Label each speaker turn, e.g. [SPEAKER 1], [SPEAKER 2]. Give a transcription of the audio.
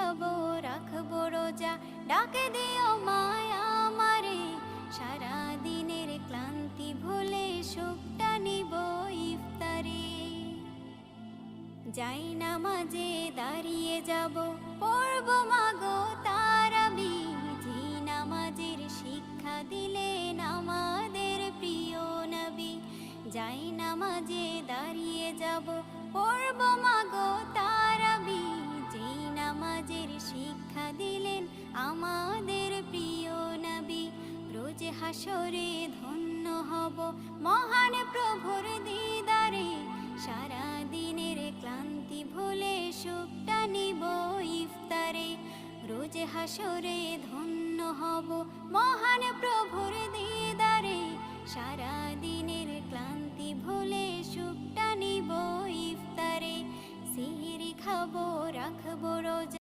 [SPEAKER 1] খাবো রাখবো রোজা, ডাকে দিও মায়া আমারে, সারা দিনের ক্লান্তি ভুলে সুখটা নিব ইফতারে। যাই নামাজে দাঁড়িয়ে যাব, পড়ব মাগো তারাবি, যে নামাজের শিক্ষা দিলেন আমাদের প্রিয় নবী। যাই নামাজে দাঁড়িয়ে যাব, পড়ব মাগো তারাবি, যে নামাজের শিক্ষা দিলেন আমাদের প্রিয় নবী। রোজ হাসরে ধন্য হব মহান প্রভুর দিদারে, সারা দিনের ক্লান্তি ভুলে সুখটা নিব ইফতারে। রোজ হাসরে ধন্য হব মহান প্রভুর দিদারে, সারা দিনের ক্লান্তি ভুলে সুখটা নিব ইফতারে। সিহরি খাবো রাখবো রোজা,